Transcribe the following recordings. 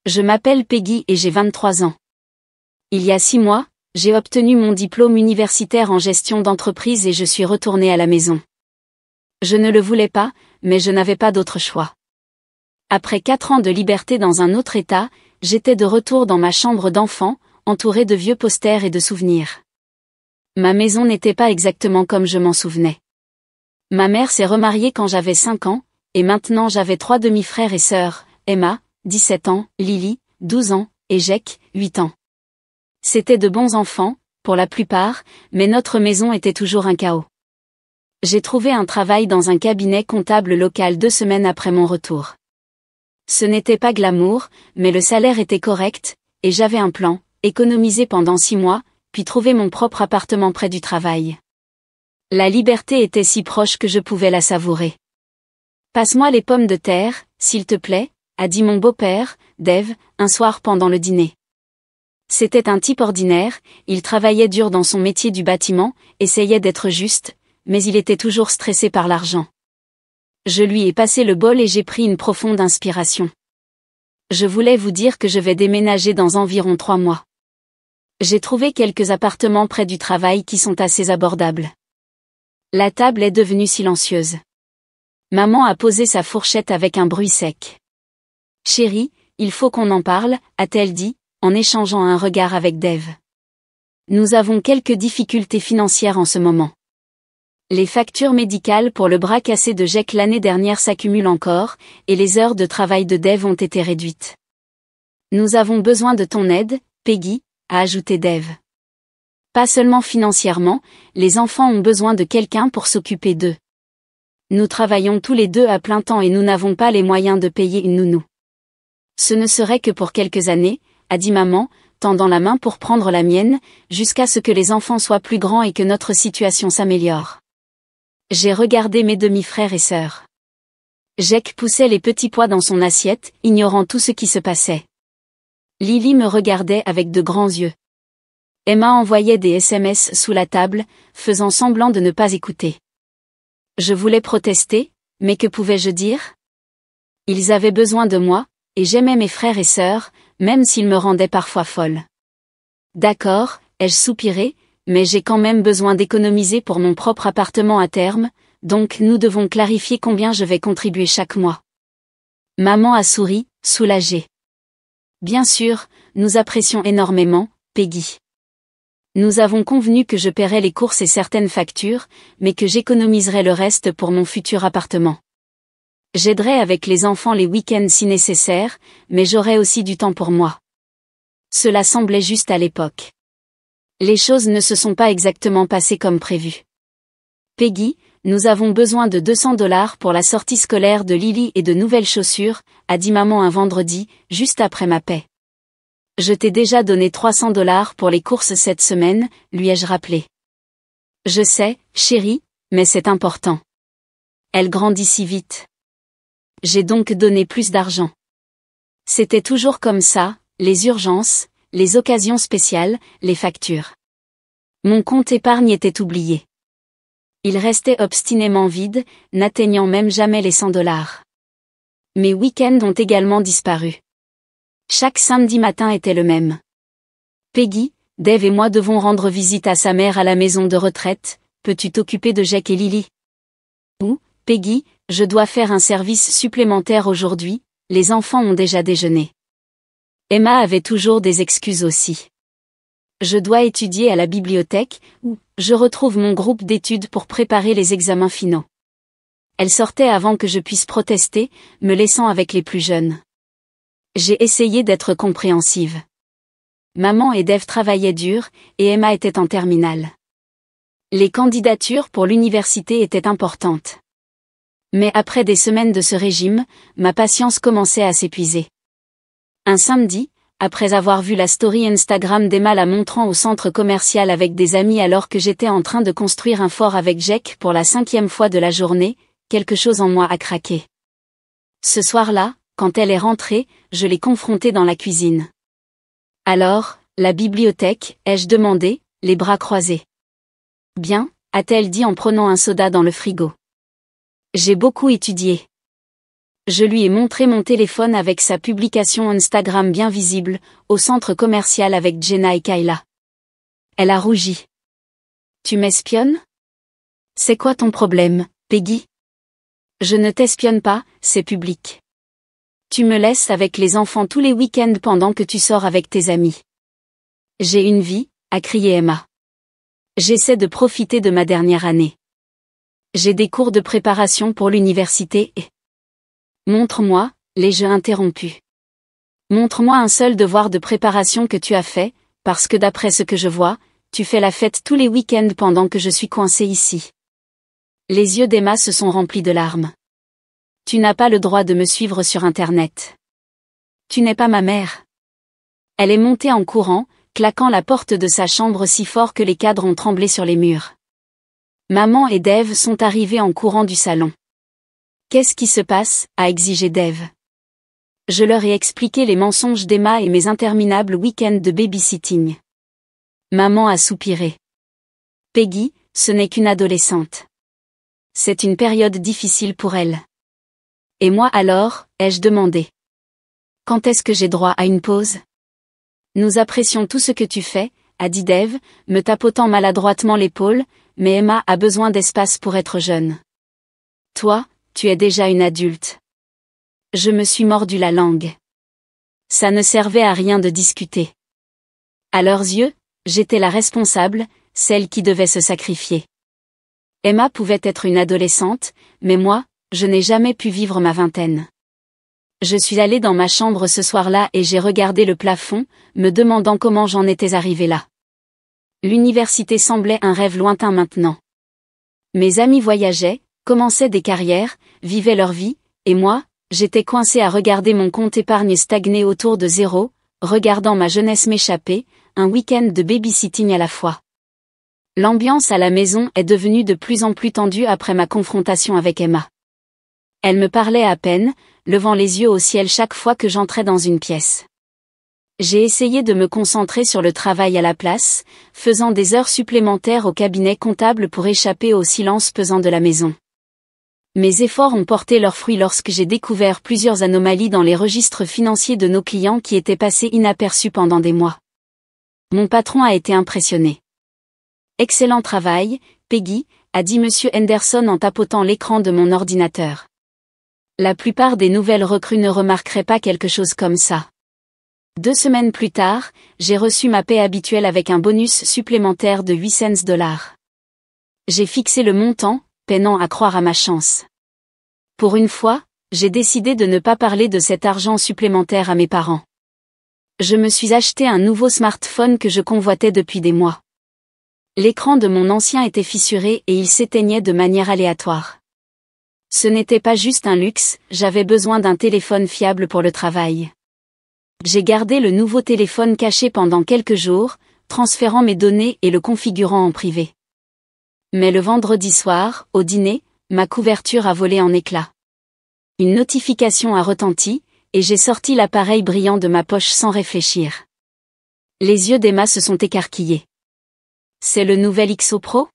Je m'appelle Peggy et j'ai 23 ans. Il y a 6 mois, j'ai obtenu mon diplôme universitaire en gestion d'entreprise et je suis retournée à la maison. Je ne le voulais pas, mais je n'avais pas d'autre choix. Après 4 ans de liberté dans un autre état, j'étais de retour dans ma chambre d'enfant, entourée de vieux posters et de souvenirs. Ma maison n'était pas exactement comme je m'en souvenais. Ma mère s'est remariée quand j'avais 5 ans, et maintenant j'avais 3 demi-frères et sœurs, Emma, 17 ans, Lily, 12 ans, et Jake, 8 ans. C'étaient de bons enfants, pour la plupart, mais notre maison était toujours un chaos. J'ai trouvé un travail dans un cabinet comptable local 2 semaines après mon retour. Ce n'était pas glamour, mais le salaire était correct, et j'avais un plan, économiser pendant 6 mois, puis trouver mon propre appartement près du travail. La liberté était si proche que je pouvais la savourer. « Passe-moi les pommes de terre, s'il te plaît », a dit mon beau-père, Dave, un soir pendant le dîner. C'était un type ordinaire, il travaillait dur dans son métier du bâtiment, essayait d'être juste, mais il était toujours stressé par l'argent. Je lui ai passé le bol et j'ai pris une profonde inspiration. Je voulais vous dire que je vais déménager dans environ 3 mois. J'ai trouvé quelques appartements près du travail qui sont assez abordables. La table est devenue silencieuse. Maman a posé sa fourchette avec un bruit sec. « Chérie, il faut qu'on en parle », a-t-elle dit, en échangeant un regard avec Dave. Nous avons quelques difficultés financières en ce moment. Les factures médicales pour le bras cassé de Jake l'année dernière s'accumulent encore, et les heures de travail de Dave ont été réduites. Nous avons besoin de ton aide, Peggy, a ajouté Dave. Pas seulement financièrement, les enfants ont besoin de quelqu'un pour s'occuper d'eux. Nous travaillons tous les deux à plein temps et nous n'avons pas les moyens de payer une nounou. Ce ne serait que pour quelques années, a dit maman, tendant la main pour prendre la mienne, jusqu'à ce que les enfants soient plus grands et que notre situation s'améliore. J'ai regardé mes demi-frères et sœurs. Jake poussait les petits pois dans son assiette, ignorant tout ce qui se passait. Lily me regardait avec de grands yeux. Emma envoyait des SMS sous la table, faisant semblant de ne pas écouter. Je voulais protester, mais que pouvais-je dire? Ils avaient besoin de moi, et j'aimais mes frères et sœurs, même s'ils me rendaient parfois folle. D'accord, ai-je soupiré, mais j'ai quand même besoin d'économiser pour mon propre appartement à terme, donc nous devons clarifier combien je vais contribuer chaque mois. Maman a souri, soulagée. Bien sûr, nous apprécions énormément, Peggy. Nous avons convenu que je paierais les courses et certaines factures, mais que j'économiserais le reste pour mon futur appartement. J'aiderai avec les enfants les week-ends si nécessaire, mais j'aurai aussi du temps pour moi. Cela semblait juste à l'époque. Les choses ne se sont pas exactement passées comme prévu. Peggy, nous avons besoin de $200 pour la sortie scolaire de Lily et de nouvelles chaussures, a dit maman un vendredi, juste après ma paie. Je t'ai déjà donné $300 pour les courses cette semaine, lui ai-je rappelé. Je sais, chérie, mais c'est important. Elle grandit si vite. J'ai donc donné plus d'argent. C'était toujours comme ça, les urgences, les occasions spéciales, les factures. Mon compte épargne était oublié. Il restait obstinément vide, n'atteignant même jamais les $100. Mes week-ends ont également disparu. Chaque samedi matin était le même. Peggy, Dave et moi devons rendre visite à sa mère à la maison de retraite, peux-tu t'occuper de Jake et Lily? Ou, Peggy, je dois faire un service supplémentaire aujourd'hui, les enfants ont déjà déjeuné. Emma avait toujours des excuses aussi. Je dois étudier à la bibliothèque, où je retrouve mon groupe d'études pour préparer les examens finaux. Elle sortait avant que je puisse protester, me laissant avec les plus jeunes. J'ai essayé d'être compréhensive. Maman et Dave travaillaient dur, et Emma était en terminale. Les candidatures pour l'université étaient importantes. Mais après des semaines de ce régime, ma patience commençait à s'épuiser. Un samedi, après avoir vu la story Instagram d'Emma la montrant au centre commercial avec des amis alors que j'étais en train de construire un fort avec Jake pour la 5e fois de la journée, quelque chose en moi a craqué. Ce soir-là, quand elle est rentrée, je l'ai confrontée dans la cuisine. Alors, la bibliothèque, ai-je demandé, les bras croisés. Bien, a-t-elle dit en prenant un soda dans le frigo. J'ai beaucoup étudié. Je lui ai montré mon téléphone avec sa publication Instagram bien visible, au centre commercial avec Jenna et Kayla. Elle a rougi. Tu m'espionnes? C'est quoi ton problème, Peggy? Je ne t'espionne pas, c'est public. Tu me laisses avec les enfants tous les week-ends pendant que tu sors avec tes amis. J'ai une vie, a crié Emma. J'essaie de profiter de ma dernière année. J'ai des cours de préparation pour l'université et... Montre-moi, l'ai-je interrompu. Montre-moi un seul devoir de préparation que tu as fait, parce que d'après ce que je vois, tu fais la fête tous les week-ends pendant que je suis coincée ici. Les yeux d'Emma se sont remplis de larmes. Tu n'as pas le droit de me suivre sur Internet. Tu n'es pas ma mère. Elle est montée en courant, claquant la porte de sa chambre si fort que les cadres ont tremblé sur les murs. Maman et Dave sont arrivés en courant du salon. Qu'est-ce qui se passe, a exigé Dave. Je leur ai expliqué les mensonges d'Emma et mes interminables week-ends de babysitting. Maman a soupiré. Peggy, ce n'est qu'une adolescente. C'est une période difficile pour elle. Et moi alors, ai-je demandé. Quand est-ce que j'ai droit à une pause? Nous apprécions tout ce que tu fais, a dit Dave, me tapotant maladroitement l'épaule, mais Emma a besoin d'espace pour être jeune. Toi, tu es déjà une adulte. Je me suis mordu la langue. Ça ne servait à rien de discuter. À leurs yeux, j'étais la responsable, celle qui devait se sacrifier. Emma pouvait être une adolescente, mais moi, je n'ai jamais pu vivre ma vingtaine. Je suis allée dans ma chambre ce soir-là et j'ai regardé le plafond, me demandant comment j'en étais arrivée là. L'université semblait un rêve lointain maintenant. Mes amis voyageaient, commençaient des carrières, vivaient leur vie, et moi, j'étais coincée à regarder mon compte épargne stagner autour de zéro, regardant ma jeunesse m'échapper, un week-end de babysitting à la fois. L'ambiance à la maison est devenue de plus en plus tendue après ma confrontation avec Emma. Elle me parlait à peine, levant les yeux au ciel chaque fois que j'entrais dans une pièce. J'ai essayé de me concentrer sur le travail à la place, faisant des heures supplémentaires au cabinet comptable pour échapper au silence pesant de la maison. Mes efforts ont porté leurs fruits lorsque j'ai découvert plusieurs anomalies dans les registres financiers de nos clients qui étaient passés inaperçus pendant des mois. Mon patron a été impressionné. Excellent travail, Peggy, a dit Monsieur Henderson en tapotant l'écran de mon ordinateur. La plupart des nouvelles recrues ne remarqueraient pas quelque chose comme ça. 2 semaines plus tard, j'ai reçu ma paie habituelle avec un bonus supplémentaire de 8 cents. J'ai fixé le montant, peinant à croire à ma chance. Pour une fois, j'ai décidé de ne pas parler de cet argent supplémentaire à mes parents. Je me suis acheté un nouveau smartphone que je convoitais depuis des mois. L'écran de mon ancien était fissuré et il s'éteignait de manière aléatoire. Ce n'était pas juste un luxe, j'avais besoin d'un téléphone fiable pour le travail. J'ai gardé le nouveau téléphone caché pendant quelques jours, transférant mes données et le configurant en privé. Mais le vendredi soir, au dîner, ma couverture a volé en éclats. Une notification a retenti, et j'ai sorti l'appareil brillant de ma poche sans réfléchir. Les yeux d'Emma se sont écarquillés. C'est le nouvel XO Pro?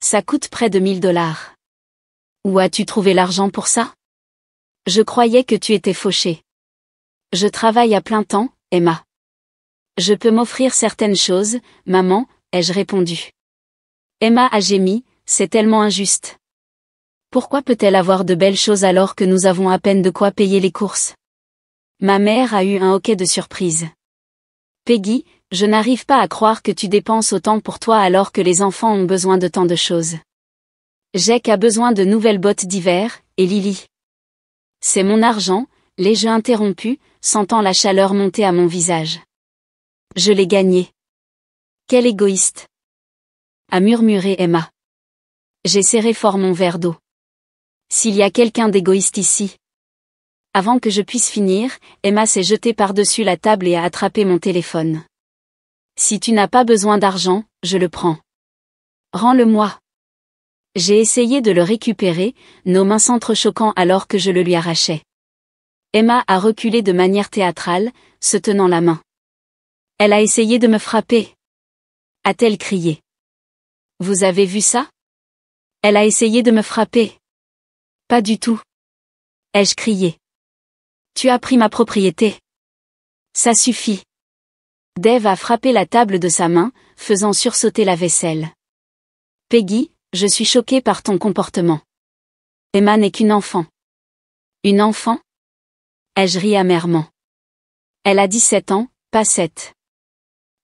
Ça coûte près de 1000 $. Où as-tu trouvé l'argent pour ça? Je croyais que tu étais fauchée. Je travaille à plein temps, Emma. Je peux m'offrir certaines choses, maman, ai-je répondu. Emma a gémi, c'est tellement injuste. Pourquoi peut-elle avoir de belles choses alors que nous avons à peine de quoi payer les courses? Ma mère a eu un hoquet de surprise. Peggy, je n'arrive pas à croire que tu dépenses autant pour toi alors que les enfants ont besoin de tant de choses. Jack a besoin de nouvelles bottes d'hiver, et Lily. C'est mon argent, l'ai-je interrompu, sentant la chaleur monter à mon visage. Je l'ai gagné. Quel égoïste! A murmuré Emma. J'ai serré fort mon verre d'eau. S'il y a quelqu'un d'égoïste ici. Avant que je puisse finir, Emma s'est jetée par-dessus la table et a attrapé mon téléphone. Si tu n'as pas besoin d'argent, je le prends. Rends-le-moi. J'ai essayé de le récupérer, nos mains s'entrechoquant alors que je le lui arrachais. Emma a reculé de manière théâtrale, se tenant la main. Elle a essayé de me frapper. A-t-elle crié. Vous avez vu ça? Elle a essayé de me frapper. Pas du tout. ai-je crié. Tu as pris ma propriété. Ça suffit. Dave a frappé la table de sa main, faisant sursauter la vaisselle. Peggy, je suis choquée par ton comportement. Emma n'est qu'une enfant. Une enfant? Ai-je ri amèrement. Elle a 17 ans, pas 7.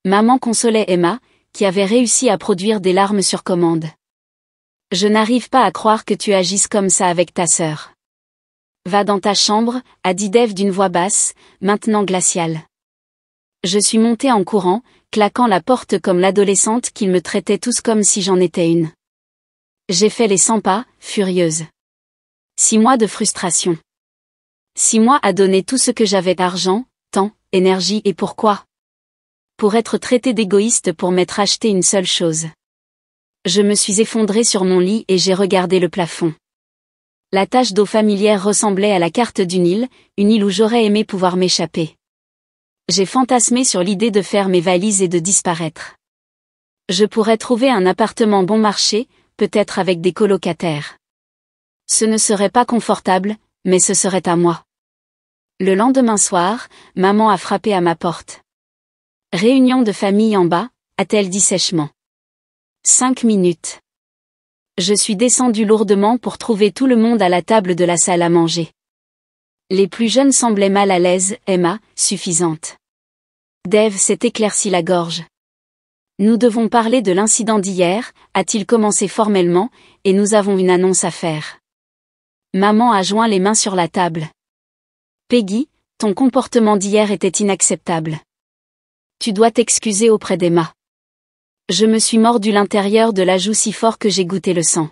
Maman consolait Emma, qui avait réussi à produire des larmes sur commande. Je n'arrive pas à croire que tu agisses comme ça avec ta sœur. Va dans ta chambre, a dit Dave d'une voix basse, maintenant glaciale. Je suis montée en courant, claquant la porte comme l'adolescente qu'ils me traitaient tous comme si j'en étais une. J'ai fait les 100 pas, furieuse. 6 mois de frustration. 6 mois à donner tout ce que j'avais d'argent, temps, énergie et pourquoi? Pour être traitée d'égoïste pour m'être acheté une seule chose. Je me suis effondrée sur mon lit et j'ai regardé le plafond. La tache d'eau familière ressemblait à la carte d'une île où j'aurais aimé pouvoir m'échapper. J'ai fantasmé sur l'idée de faire mes valises et de disparaître. Je pourrais trouver un appartement bon marché, peut-être avec des colocataires. Ce ne serait pas confortable, mais ce serait à moi. Le lendemain soir, maman a frappé à ma porte. Réunion de famille en bas, a-t-elle dit sèchement. 5 minutes. Je suis descendue lourdement pour trouver tout le monde à la table de la salle à manger. Les plus jeunes semblaient mal à l'aise, Emma, suffisante. Dave s'est éclairci la gorge. Nous devons parler de l'incident d'hier, a-t-il commencé formellement, et nous avons une annonce à faire. Maman a joint les mains sur la table. Peggy, ton comportement d'hier était inacceptable. Tu dois t'excuser auprès d'Emma. Je me suis mordu l'intérieur de la joue si fort que j'ai goûté le sang.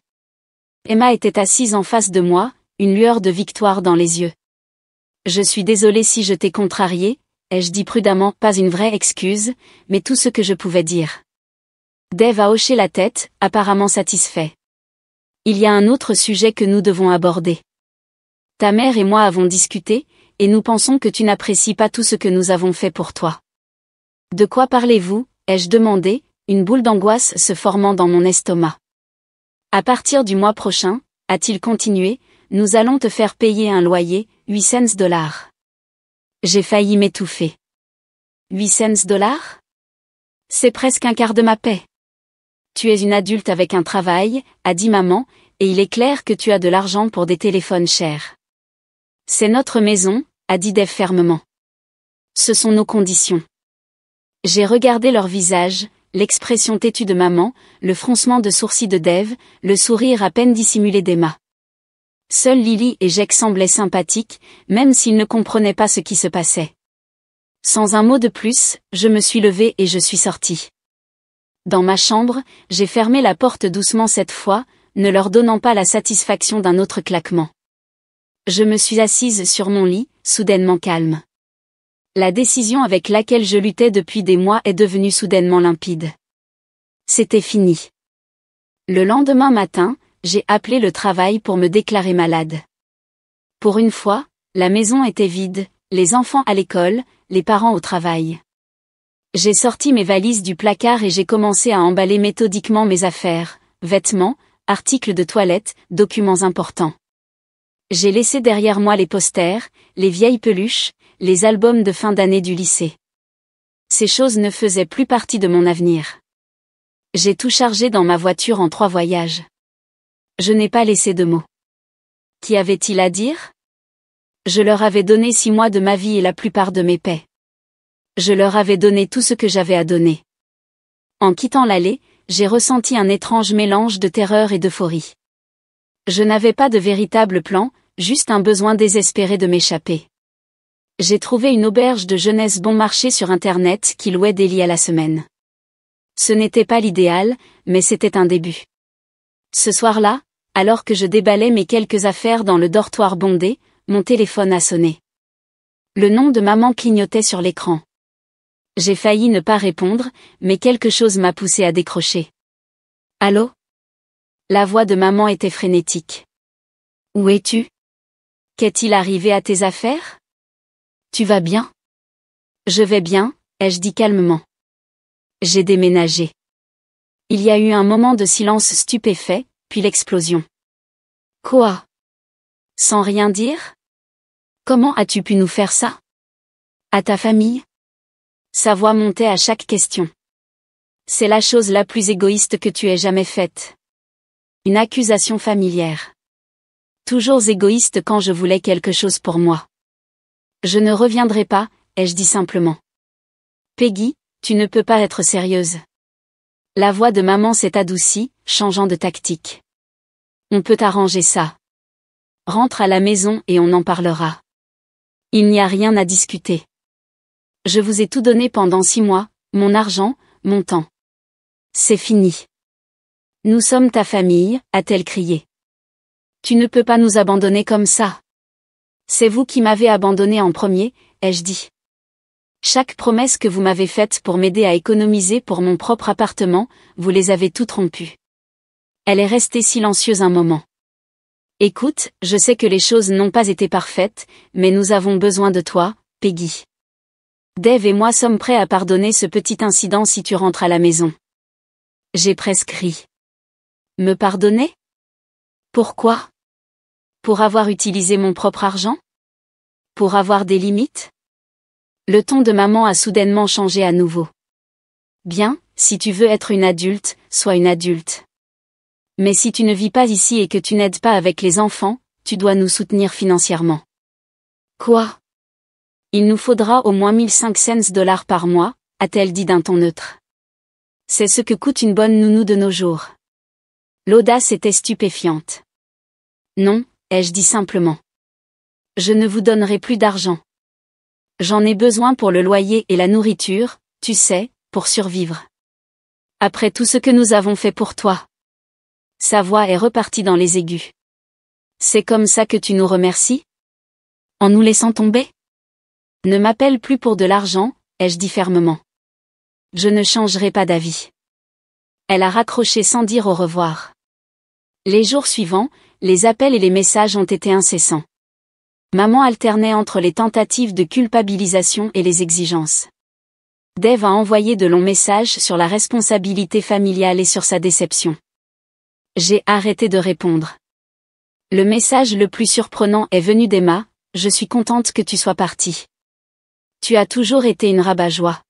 Emma était assise en face de moi, une lueur de victoire dans les yeux. Je suis désolée si je t'ai contrarié, ai-je dit prudemment, pas une vraie excuse, mais tout ce que je pouvais dire. Dave a hoché la tête, apparemment satisfait. Il y a un autre sujet que nous devons aborder. Ta mère et moi avons discuté, et nous pensons que tu n'apprécies pas tout ce que nous avons fait pour toi. De quoi parlez-vous, ai-je demandé, une boule d'angoisse se formant dans mon estomac. À partir du mois prochain, a-t-il continué, nous allons te faire payer un loyer, $800. J'ai failli m'étouffer. $800? C'est presque un quart de ma paie. Tu es une adulte avec un travail, a dit maman, et il est clair que tu as de l'argent pour des téléphones chers. C'est notre maison, a dit Dave fermement. Ce sont nos conditions. J'ai regardé leur visage, l'expression têtue de maman, le froncement de sourcils de Dave, le sourire à peine dissimulé d'Emma. Seuls Lily et Jake semblaient sympathiques, même s'ils ne comprenaient pas ce qui se passait. Sans un mot de plus, je me suis levée et je suis sortie. Dans ma chambre, j'ai fermé la porte doucement cette fois, ne leur donnant pas la satisfaction d'un autre claquement. Je me suis assise sur mon lit, soudainement calme. La décision avec laquelle je luttais depuis des mois est devenue soudainement limpide. C'était fini. Le lendemain matin, j'ai appelé le travail pour me déclarer malade. Pour une fois, la maison était vide, les enfants à l'école, les parents au travail. J'ai sorti mes valises du placard et j'ai commencé à emballer méthodiquement mes affaires, vêtements, articles de toilette, documents importants. J'ai laissé derrière moi les posters, les vieilles peluches, les albums de fin d'année du lycée. Ces choses ne faisaient plus partie de mon avenir. J'ai tout chargé dans ma voiture en 3 voyages. Je n'ai pas laissé de mots. Qu'y avait-il à dire? Je leur avais donné 6 mois de ma vie et la plupart de mes paix. Je leur avais donné tout ce que j'avais à donner. En quittant l'allée, j'ai ressenti un étrange mélange de terreur et d'euphorie. Je n'avais pas de véritable plan, juste un besoin désespéré de m'échapper. J'ai trouvé une auberge de jeunesse bon marché sur Internet qui louait des lits à la semaine. Ce n'était pas l'idéal, mais c'était un début. Ce soir-là, alors que je déballais mes quelques affaires dans le dortoir bondé, mon téléphone a sonné. Le nom de maman clignotait sur l'écran. J'ai failli ne pas répondre, mais quelque chose m'a poussé à décrocher. Allô? La voix de maman était frénétique. Où es-tu? Qu'est-il arrivé à tes affaires? Tu vas bien? Je vais bien, ai-je dit calmement. J'ai déménagé. Il y a eu un moment de silence stupéfait, puis l'explosion. Quoi? Sans rien dire? Comment as-tu pu nous faire ça? À ta famille? Sa voix montait à chaque question. C'est la chose la plus égoïste que tu aies jamais faite. Une accusation familière. Toujours égoïste quand je voulais quelque chose pour moi. Je ne reviendrai pas, ai-je dit simplement. Peggy, tu ne peux pas être sérieuse. La voix de maman s'est adoucie, changeant de tactique. On peut arranger ça. Rentre à la maison et on en parlera. Il n'y a rien à discuter. Je vous ai tout donné pendant 6 mois, mon argent, mon temps. C'est fini. Nous sommes ta famille, a-t-elle crié. Tu ne peux pas nous abandonner comme ça. C'est vous qui m'avez abandonné en premier, ai-je dit. Chaque promesse que vous m'avez faite pour m'aider à économiser pour mon propre appartement, vous les avez toutes rompues. Elle est restée silencieuse un moment. Écoute, je sais que les choses n'ont pas été parfaites, mais nous avons besoin de toi, Peggy. Dave et moi sommes prêts à pardonner ce petit incident si tu rentres à la maison. J'ai presque ri. Me pardonner? Pourquoi? Pour avoir utilisé mon propre argent? Pour avoir des limites? Le ton de maman a soudainement changé à nouveau. Bien, si tu veux être une adulte, sois une adulte. Mais si tu ne vis pas ici et que tu n'aides pas avec les enfants, tu dois nous soutenir financièrement. Quoi? Il nous faudra au moins 1500 $ par mois, a-t-elle dit d'un ton neutre. C'est ce que coûte une bonne nounou de nos jours. L'audace était stupéfiante. Non, ai-je dit simplement. Je ne vous donnerai plus d'argent. J'en ai besoin pour le loyer et la nourriture, tu sais, pour survivre. Après tout ce que nous avons fait pour toi. Sa voix est repartie dans les aigus. C'est comme ça que tu nous remercies? En nous laissant tomber? Ne m'appelle plus pour de l'argent, ai-je dit fermement. Je ne changerai pas d'avis. Elle a raccroché sans dire au revoir. Les jours suivants, les appels et les messages ont été incessants. Maman alternait entre les tentatives de culpabilisation et les exigences. Dave a envoyé de longs messages sur la responsabilité familiale et sur sa déception. J'ai arrêté de répondre. Le message le plus surprenant est venu d'Emma, je suis contente que tu sois partie. Tu as toujours été une rabat-joie.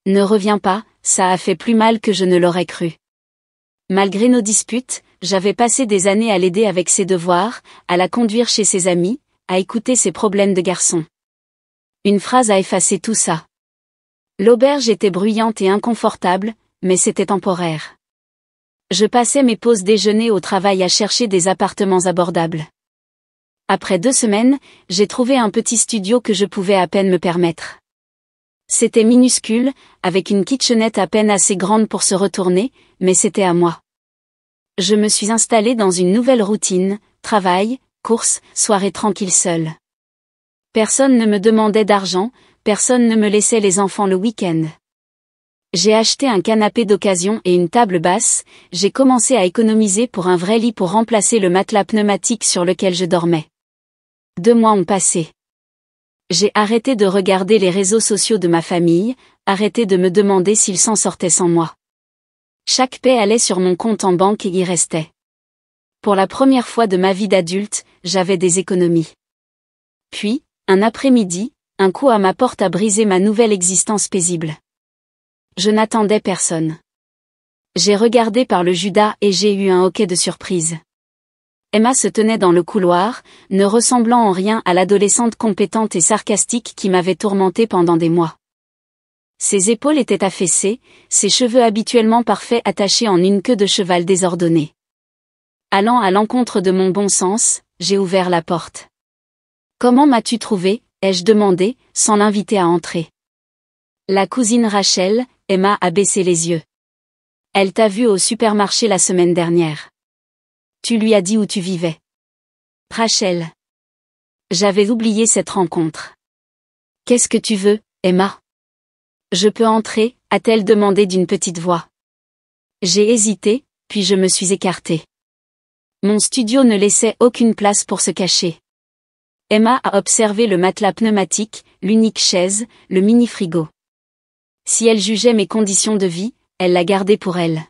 Ne reviens pas, ça a fait plus mal que je ne l'aurais cru. Malgré nos disputes, j'avais passé des années à l'aider avec ses devoirs, à la conduire chez ses amis, à écouter ses problèmes de garçon. Une phrase a effacé tout ça. L'auberge était bruyante et inconfortable, mais c'était temporaire. Je passais mes pauses déjeuner au travail à chercher des appartements abordables. Après 2 semaines, j'ai trouvé un petit studio que je pouvais à peine me permettre. C'était minuscule, avec une kitchenette à peine assez grande pour se retourner, mais c'était à moi. Je me suis installée dans une nouvelle routine, travail, courses, soirée tranquille seule. Personne ne me demandait d'argent, personne ne me laissait les enfants le week-end. J'ai acheté un canapé d'occasion et une table basse, j'ai commencé à économiser pour un vrai lit pour remplacer le matelas pneumatique sur lequel je dormais. 2 mois ont passé. J'ai arrêté de regarder les réseaux sociaux de ma famille, arrêté de me demander s'ils s'en sortaient sans moi. Chaque paie allait sur mon compte en banque et y restait. Pour la première fois de ma vie d'adulte, j'avais des économies. Puis, un après-midi, un coup à ma porte a brisé ma nouvelle existence paisible. Je n'attendais personne. J'ai regardé par le Judas et j'ai eu un hoquet de surprise. Emma se tenait dans le couloir, ne ressemblant en rien à l'adolescente compétente et sarcastique qui m'avait tourmentée pendant des mois. Ses épaules étaient affaissées, ses cheveux habituellement parfaits attachés en une queue de cheval désordonnée. Allant à l'encontre de mon bon sens, j'ai ouvert la porte. « Comment m'as-tu trouvé ?» ai-je demandé, sans l'inviter à entrer. La cousine Rachel, Emma a baissé les yeux. Elle t'a vu au supermarché la semaine dernière. Tu lui as dit où tu vivais. Rachel. J'avais oublié cette rencontre. Qu'est-ce que tu veux, Emma? Je peux entrer, a-t-elle demandé d'une petite voix. J'ai hésité, puis je me suis écartée. Mon studio ne laissait aucune place pour se cacher. Emma a observé le matelas pneumatique, l'unique chaise, le mini-frigo. Si elle jugeait mes conditions de vie, elle l'a gardé pour elle.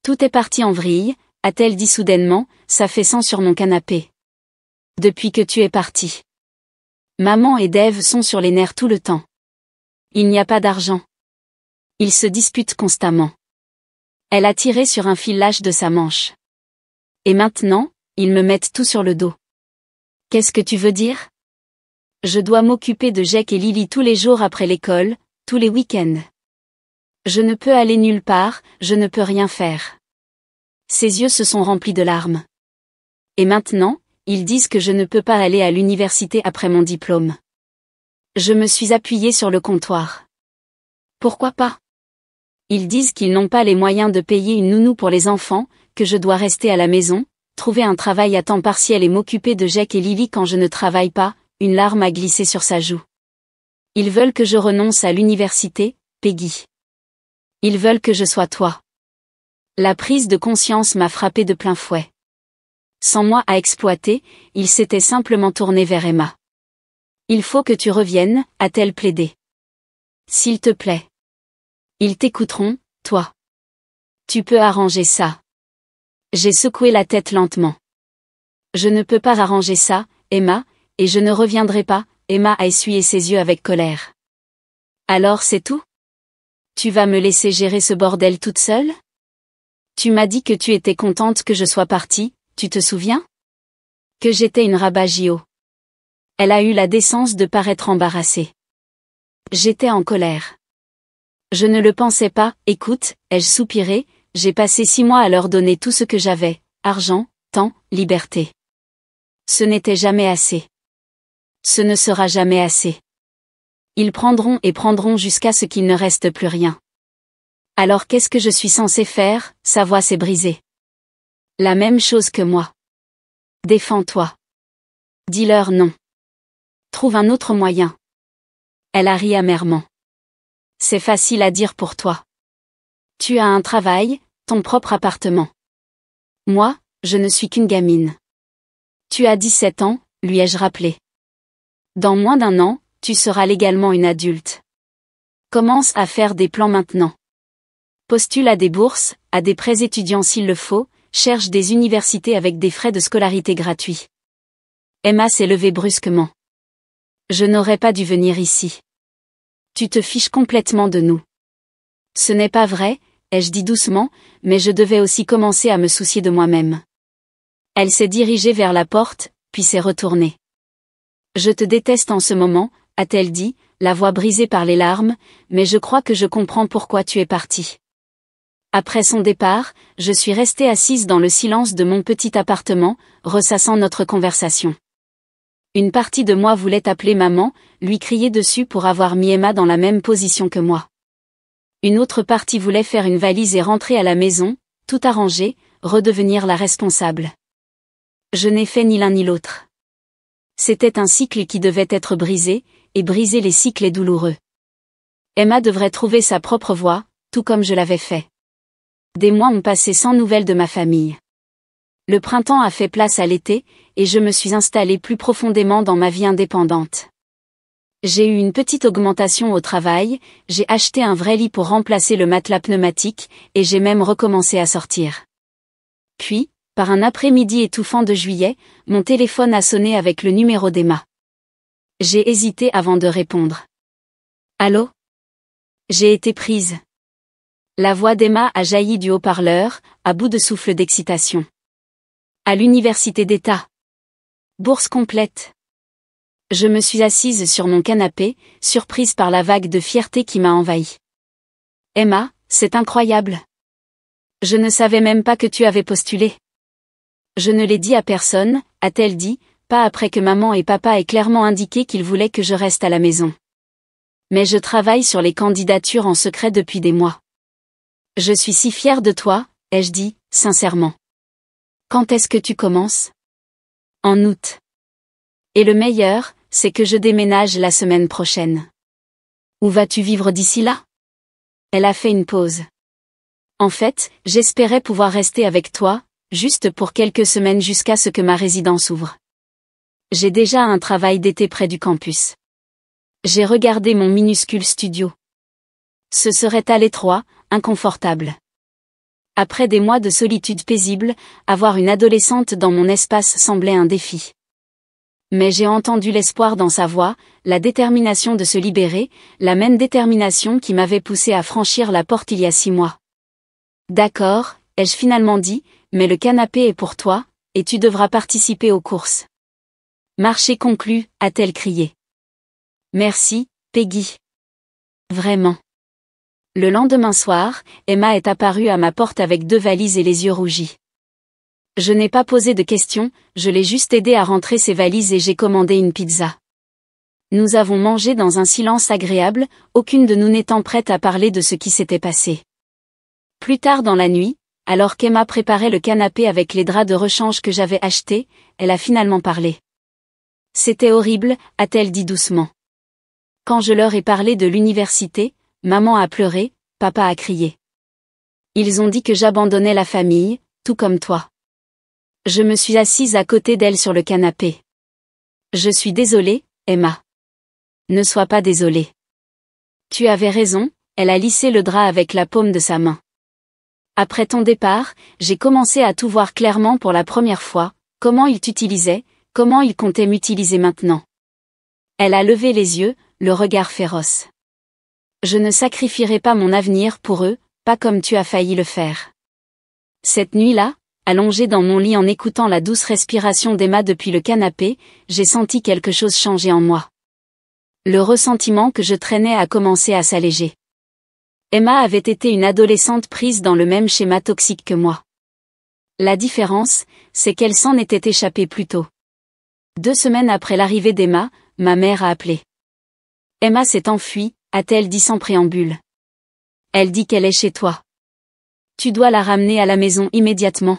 Tout est parti en vrille, a-t-elle dit soudainement, s'affaissant sur mon canapé. Depuis que tu es parti. Maman et Dave sont sur les nerfs tout le temps. Il n'y a pas d'argent. Ils se disputent constamment. Elle a tiré sur un fil lâche de sa manche. Et maintenant, ils me mettent tout sur le dos. Qu'est-ce que tu veux dire? Je dois m'occuper de Jake et Lily tous les jours après l'école, tous les week-ends. Je ne peux aller nulle part, je ne peux rien faire. Ses yeux se sont remplis de larmes. Et maintenant, ils disent que je ne peux pas aller à l'université après mon diplôme. Je me suis appuyée sur le comptoir. Pourquoi pas? Ils disent qu'ils n'ont pas les moyens de payer une nounou pour les enfants, que je dois rester à la maison, trouver un travail à temps partiel et m'occuper de Jake et Lily quand je ne travaille pas. Une larme a glissé sur sa joue. Ils veulent que je renonce à l'université, Peggy. Ils veulent que je sois toi. La prise de conscience m'a frappée de plein fouet. Sans moi à exploiter, il s'était simplement tourné vers Emma. Il faut que tu reviennes, a-t-elle plaidé. S'il te plaît. Ils t'écouteront, toi. Tu peux arranger ça. J'ai secoué la tête lentement. Je ne peux pas arranger ça, Emma, et je ne reviendrai pas. Emma a essuyé ses yeux avec colère. Alors c'est tout? Tu vas me laisser gérer ce bordel toute seule? Tu m'as dit que tu étais contente que je sois partie, tu te souviens? Que j'étais une rabat-gio. Elle a eu la décence de paraître embarrassée. J'étais en colère. Je ne le pensais pas, écoute, ai-je soupiré, j'ai passé 6 mois à leur donner tout ce que j'avais, argent, temps, liberté. Ce n'était jamais assez. Ce ne sera jamais assez. Ils prendront et prendront jusqu'à ce qu'il ne reste plus rien. Alors qu'est-ce que je suis censée faire? Sa voix s'est brisée. La même chose que moi. Défends-toi. Dis-leur non. Trouve un autre moyen. Elle a ri amèrement. C'est facile à dire pour toi. Tu as un travail, ton propre appartement. Moi, je ne suis qu'une gamine. Tu as 17 ans, lui ai-je rappelé. Dans moins d'1 an, tu seras légalement une adulte. Commence à faire des plans maintenant. Postule à des bourses, à des prêts étudiants s'il le faut, cherche des universités avec des frais de scolarité gratuits. Emma s'est levée brusquement. Je n'aurais pas dû venir ici. Tu te fiches complètement de nous. Ce n'est pas vrai, ai-je dit doucement, mais je devais aussi commencer à me soucier de moi-même. Elle s'est dirigée vers la porte, puis s'est retournée. Je te déteste en ce moment, a-t-elle dit, la voix brisée par les larmes, mais je crois que je comprends pourquoi tu es partie. Après son départ, je suis restée assise dans le silence de mon petit appartement, ressassant notre conversation. Une partie de moi voulait appeler maman, lui crier dessus pour avoir mis Emma dans la même position que moi. Une autre partie voulait faire une valise et rentrer à la maison, tout arranger, redevenir la responsable. Je n'ai fait ni l'un ni l'autre. C'était un cycle qui devait être brisé, et briser les cycles est douloureux. Emma devrait trouver sa propre voie, tout comme je l'avais fait. Des mois ont passé sans nouvelles de ma famille. Le printemps a fait place à l'été, et je me suis installée plus profondément dans ma vie indépendante. J'ai eu une petite augmentation au travail, j'ai acheté un vrai lit pour remplacer le matelas pneumatique, et j'ai même recommencé à sortir. Puis, par un après-midi étouffant de juillet, mon téléphone a sonné avec le numéro d'Emma. J'ai hésité avant de répondre. Allô? J'ai été prise. La voix d'Emma a jailli du haut-parleur, à bout de souffle d'excitation. À l'université d'État. Bourse complète. Je me suis assise sur mon canapé, surprise par la vague de fierté qui m'a envahie. Emma, c'est incroyable. Je ne savais même pas que tu avais postulé. Je ne l'ai dit à personne, a-t-elle dit, pas après que maman et papa aient clairement indiqué qu'ils voulaient que je reste à la maison. Mais je travaille sur les candidatures en secret depuis des mois. Je suis si fière de toi, ai-je dit, sincèrement. Quand est-ce que tu commences? En août. Et le meilleur, c'est que je déménage la semaine prochaine. Où vas-tu vivre d'ici là? Elle a fait une pause. En fait, j'espérais pouvoir rester avec toi, juste pour quelques semaines jusqu'à ce que ma résidence ouvre. J'ai déjà un travail d'été près du campus. J'ai regardé mon minuscule studio. Ce serait à l'étroit, inconfortable. Après des mois de solitude paisible, avoir une adolescente dans mon espace semblait un défi. Mais j'ai entendu l'espoir dans sa voix, la détermination de se libérer, la même détermination qui m'avait poussé à franchir la porte il y a 6 mois. D'accord, ai-je finalement dit, mais le canapé est pour toi, et tu devras participer aux courses. Marché conclu, a-t-elle crié. Merci, Peggy. Vraiment. Le lendemain soir, Emma est apparue à ma porte avec 2 valises et les yeux rougis. Je n'ai pas posé de questions, je l'ai juste aidée à rentrer ses valises et j'ai commandé une pizza. Nous avons mangé dans un silence agréable, aucune de nous n'étant prête à parler de ce qui s'était passé. Plus tard dans la nuit, alors qu'Emma préparait le canapé avec les draps de rechange que j'avais achetés, elle a finalement parlé. C'était horrible, a-t-elle dit doucement. Quand je leur ai parlé de l'université, maman a pleuré, papa a crié. Ils ont dit que j'abandonnais la famille, tout comme toi. Je me suis assise à côté d'elle sur le canapé. Je suis désolée, Emma. Ne sois pas désolée. Tu avais raison, elle a lissé le drap avec la paume de sa main. Après ton départ, j'ai commencé à tout voir clairement pour la première fois, comment il t'utilisait, comment il comptait m'utiliser maintenant. Elle a levé les yeux, le regard féroce. Je ne sacrifierai pas mon avenir pour eux, pas comme tu as failli le faire. Cette nuit-là, allongée dans mon lit en écoutant la douce respiration d'Emma depuis le canapé, j'ai senti quelque chose changer en moi. Le ressentiment que je traînais a commencé à s'alléger. Emma avait été une adolescente prise dans le même schéma toxique que moi. La différence, c'est qu'elle s'en était échappée plus tôt. 2 semaines après l'arrivée d'Emma, ma mère a appelé. Emma s'est enfuie, a-t-elle dit sans préambule. Elle dit qu'elle est chez toi. Tu dois la ramener à la maison immédiatement.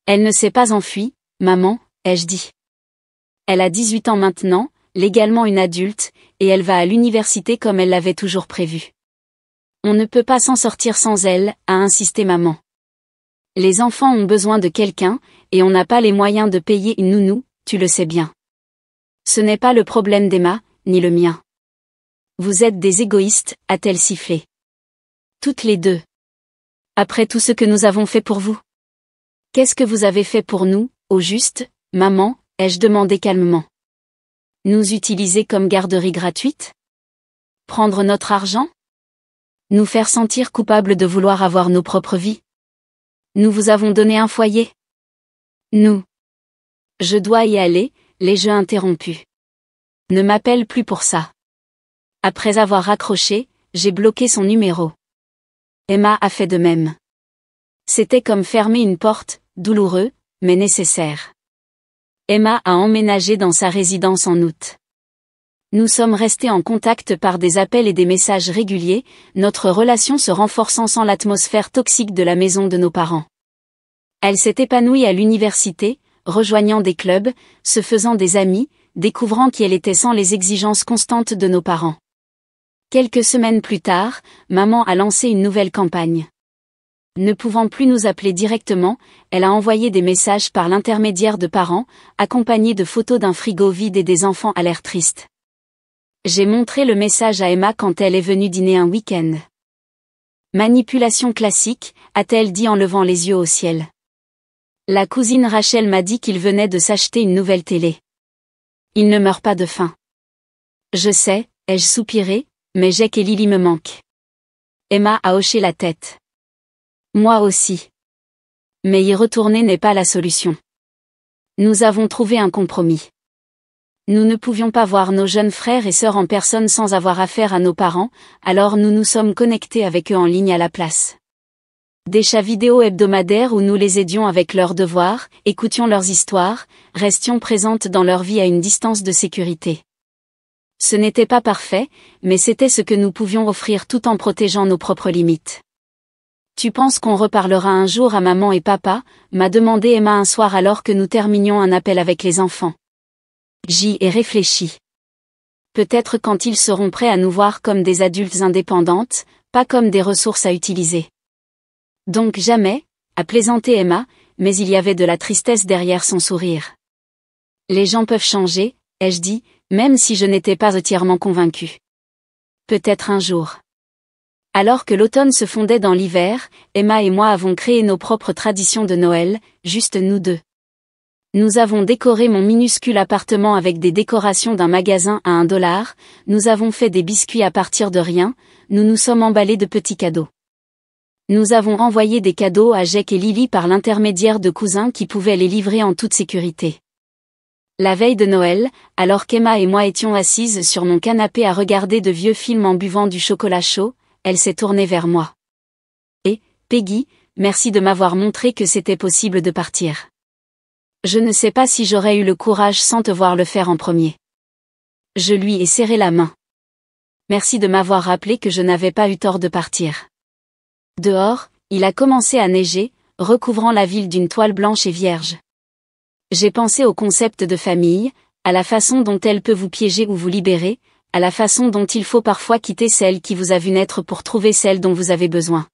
Elle ne s'est pas enfuie, maman, ai-je dit. Elle a 18 ans maintenant, légalement une adulte, et elle va à l'université comme elle l'avait toujours prévu. On ne peut pas s'en sortir sans elle, a insisté maman. Les enfants ont besoin de quelqu'un, et on n'a pas les moyens de payer une nounou, tu le sais bien. Ce n'est pas le problème d'Emma, ni le mien. Vous êtes des égoïstes, a-t-elle sifflé. Toutes les 2. Après tout ce que nous avons fait pour vous. Qu'est-ce que vous avez fait pour nous, au juste, maman, ai-je demandé calmement. Nous utiliser comme garderie gratuite? Prendre notre argent? Nous faire sentir coupables de vouloir avoir nos propres vies? Nous vous avons donné un foyer? Nous. Je dois y aller, les jeux interrompus. Ne m'appelle plus pour ça. Après avoir raccroché, j'ai bloqué son numéro. Emma a fait de même. C'était comme fermer une porte, douloureux, mais nécessaire. Emma a emménagé dans sa résidence en août. Nous sommes restés en contact par des appels et des messages réguliers, notre relation se renforçant sans l'atmosphère toxique de la maison de nos parents. Elle s'est épanouie à l'université, rejoignant des clubs, se faisant des amis, découvrant qui elle était sans les exigences constantes de nos parents. Quelques semaines plus tard, maman a lancé une nouvelle campagne. Ne pouvant plus nous appeler directement, elle a envoyé des messages par l'intermédiaire de parents, accompagnés de photos d'un frigo vide et des enfants à l'air tristes. J'ai montré le message à Emma quand elle est venue dîner un week-end. Manipulation classique, a-t-elle dit en levant les yeux au ciel. La cousine Rachel m'a dit qu'il venait de s'acheter une nouvelle télé. Il ne meurt pas de faim. Je sais, ai-je soupiré, mais Jack et Lily me manquent. Emma a hoché la tête. Moi aussi. Mais y retourner n'est pas la solution. Nous avons trouvé un compromis. Nous ne pouvions pas voir nos jeunes frères et sœurs en personne sans avoir affaire à nos parents, alors nous nous sommes connectés avec eux en ligne à la place. Des chats vidéo hebdomadaires où nous les aidions avec leurs devoirs, écoutions leurs histoires, restions présentes dans leur vie à une distance de sécurité. Ce n'était pas parfait, mais c'était ce que nous pouvions offrir tout en protégeant nos propres limites. Tu penses qu'on reparlera un jour à maman et papa, m'a demandé Emma un soir alors que nous terminions un appel avec les enfants. J'y ai réfléchi. Peut-être quand ils seront prêts à nous voir comme des adultes indépendantes, pas comme des ressources à utiliser. Donc jamais, a plaisanté Emma, mais il y avait de la tristesse derrière son sourire. Les gens peuvent changer, ai-je dit, même si je n'étais pas entièrement convaincue. Peut-être un jour. Alors que l'automne se fondait dans l'hiver, Emma et moi avons créé nos propres traditions de Noël, juste nous 2. Nous avons décoré mon minuscule appartement avec des décorations d'un magasin à $1, nous avons fait des biscuits à partir de rien, nous nous sommes emballés de petits cadeaux. Nous avons envoyé des cadeaux à Jake et Lily par l'intermédiaire de cousins qui pouvaient les livrer en toute sécurité. La veille de Noël, alors qu'Emma et moi étions assises sur mon canapé à regarder de vieux films en buvant du chocolat chaud, elle s'est tournée vers moi. Et, Peggy, merci de m'avoir montré que c'était possible de partir. Je ne sais pas si j'aurais eu le courage sans te voir le faire en premier. Je lui ai serré la main. Merci de m'avoir rappelé que je n'avais pas eu tort de partir. Dehors, il a commencé à neiger, recouvrant la ville d'une toile blanche et vierge. J'ai pensé au concept de famille, à la façon dont elle peut vous piéger ou vous libérer, à la façon dont il faut parfois quitter celle qui vous a vu naître pour trouver celle dont vous avez besoin.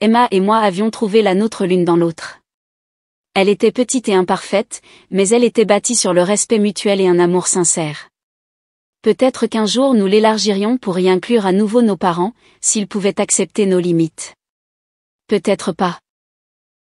Emma et moi avions trouvé la nôtre l'une dans l'autre. Elle était petite et imparfaite, mais elle était bâtie sur le respect mutuel et un amour sincère. Peut-être qu'un jour nous l'élargirions pour y inclure à nouveau nos parents, s'ils pouvaient accepter nos limites. Peut-être pas.